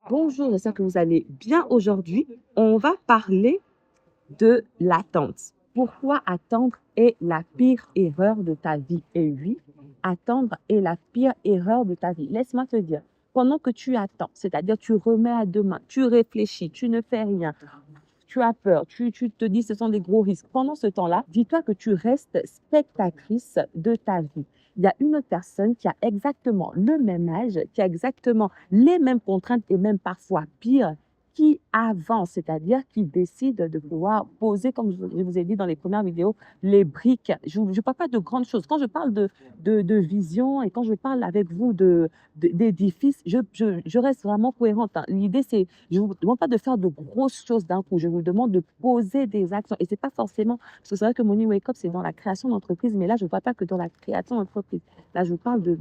Bonjour, j'espère que vous allez bien aujourd'hui. On va parler de l'attente. Pourquoi attendre est la pire erreur de ta vie? Et oui, attendre est la pire erreur de ta vie. Laisse-moi te dire, pendant que tu attends, c'est-à-dire tu remets à demain, tu réfléchis, tu ne fais rien, tu as peur, tu te dis ce sont des gros risques. Pendant ce temps-là, dis-toi que tu restes spectatrice de ta vie. Il y a une autre personne qui a exactement le même âge, qui a exactement les mêmes contraintes et même parfois pire, qui avance, c'est-à-dire qui décide de pouvoir poser, comme je vous ai dit dans les premières vidéos, les briques. Je ne parle pas de grandes choses. Quand je parle de vision et quand je parle avec vous d'édifice, je reste vraiment cohérente, hein. L'idée, c'est, je ne vous demande pas de faire de grosses choses d'un coup. Je vous demande de poser des actions. Et c'est pas forcément, parce que c'est vrai que Money Wake Up, c'est dans la création d'entreprise, mais là, je ne parle pas que dans la création d'entreprise. Là, je vous parle de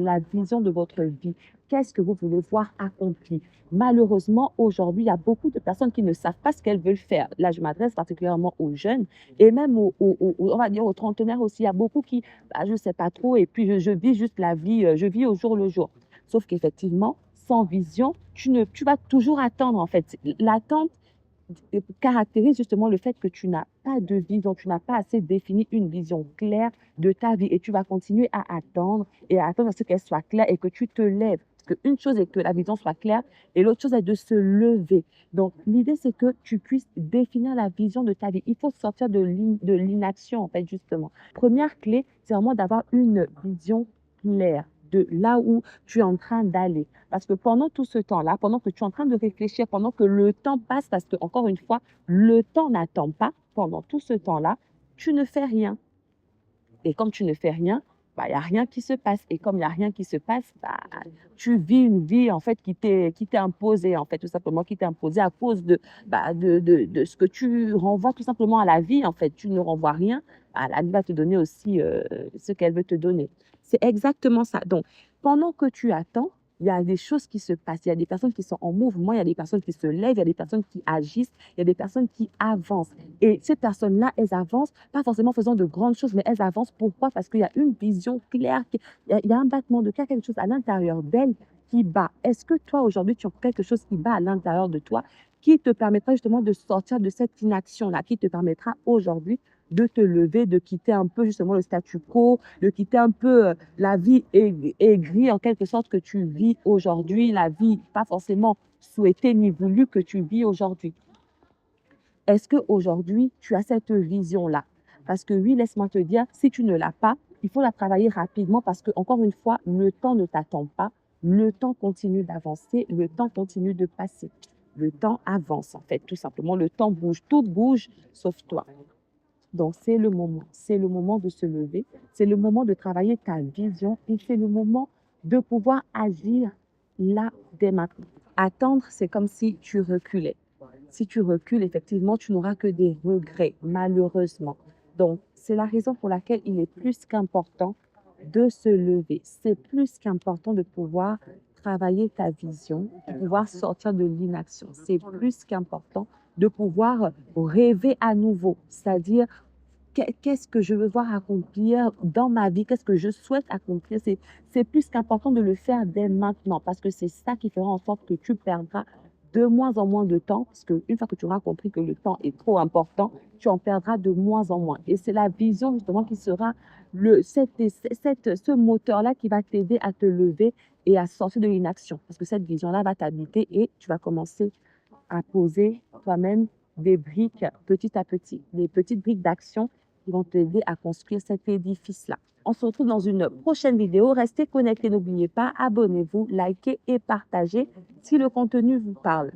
la vision de votre vie. Qu'est-ce que vous voulez voir accompli? Malheureusement, aujourd'hui, il y a beaucoup de personnes qui ne savent pas ce qu'elles veulent faire. Là, je m'adresse particulièrement aux jeunes et même on va dire aux trentenaires aussi. Il y a beaucoup qui, bah, je ne sais pas trop, et puis je vis juste la vie, je vis au jour le jour. Sauf qu'effectivement, sans vision, tu vas toujours attendre, en fait. L'attente caractérise justement le fait que tu n'as pas de vision, tu n'as pas assez défini une vision claire de ta vie et tu vas continuer à attendre et à attendre à ce qu'elle soit claire et que tu te lèves. Parce qu'une chose est que la vision soit claire et l'autre chose est de se lever. Donc, l'idée, c'est que tu puisses définir la vision de ta vie. Il faut sortir de l'inaction, en fait, justement. Première clé, c'est vraiment d'avoir une vision claire de là où tu es en train d'aller. Parce que pendant tout ce temps-là, pendant que tu es en train de réfléchir, pendant que le temps passe, parce que, encore une fois, le temps n'attend pas, pendant tout ce temps-là, tu ne fais rien. Et comme tu ne fais rien, bah, il n'y a rien qui se passe. Et comme il n'y a rien qui se passe, bah, tu vis une vie en fait qui t'est imposée, en fait, tout simplement, qui t'est imposée à cause de ce que tu renvoies tout simplement à la vie. En fait, tu ne renvoies rien. Bah, la vie va te donner aussi ce qu'elle veut te donner. C'est exactement ça. Donc, pendant que tu attends, il y a des choses qui se passent. Il y a des personnes qui sont en mouvement, il y a des personnes qui se lèvent, il y a des personnes qui agissent, il y a des personnes qui avancent. Et ces personnes-là, elles avancent, pas forcément faisant de grandes choses, mais elles avancent. Pourquoi? Parce qu'il y a une vision claire, il y a un battement de cœur, quelque chose à l'intérieur d'elles qui bat. Est-ce que toi, aujourd'hui, tu as quelque chose qui bat à l'intérieur de toi, qui te permettra justement de sortir de cette inaction-là, qui te permettra aujourd'hui de te lever, de quitter un peu justement le statu quo, de quitter un peu la vie aigrie en quelque sorte que tu vis aujourd'hui, la vie pas forcément souhaitée ni voulue que tu vis aujourd'hui. Est-ce qu'aujourd'hui, tu as cette vision-là? Parce que oui, laisse-moi te dire, si tu ne l'as pas, il faut la travailler rapidement parce que, encore une fois, le temps ne t'attend pas. Le temps continue d'avancer, le temps continue de passer. Le temps avance, en fait, tout simplement. Le temps bouge, tout bouge, sauf toi. Donc, c'est le moment de se lever, c'est le moment de travailler ta vision et c'est le moment de pouvoir agir là, dès maintenant. Attendre, c'est comme si tu reculais. Si tu recules, effectivement, tu n'auras que des regrets, malheureusement. Donc, c'est la raison pour laquelle il est plus qu'important de se lever. C'est plus qu'important de pouvoir travailler ta vision, de pouvoir sortir de l'inaction. C'est plus qu'important de pouvoir rêver à nouveau, c'est-à-dire qu'est-ce que je veux voir accomplir dans ma vie, qu'est-ce que je souhaite accomplir. C'est plus qu'important de le faire dès maintenant parce que c'est ça qui fera en sorte que tu perdras de moins en moins de temps, parce qu'une fois que tu auras compris que le temps est trop important, tu en perdras de moins en moins. Et c'est la vision justement qui sera ce moteur-là qui va t'aider à te lever et à sortir de l'inaction. Parce que cette vision-là va t'habiter et tu vas commencer à poser toi-même des briques petit à petit, des petites briques d'action qui vont t'aider à construire cet édifice-là. On se retrouve dans une prochaine vidéo. Restez connectés, n'oubliez pas, abonnez-vous, likez et partagez si le contenu vous parle.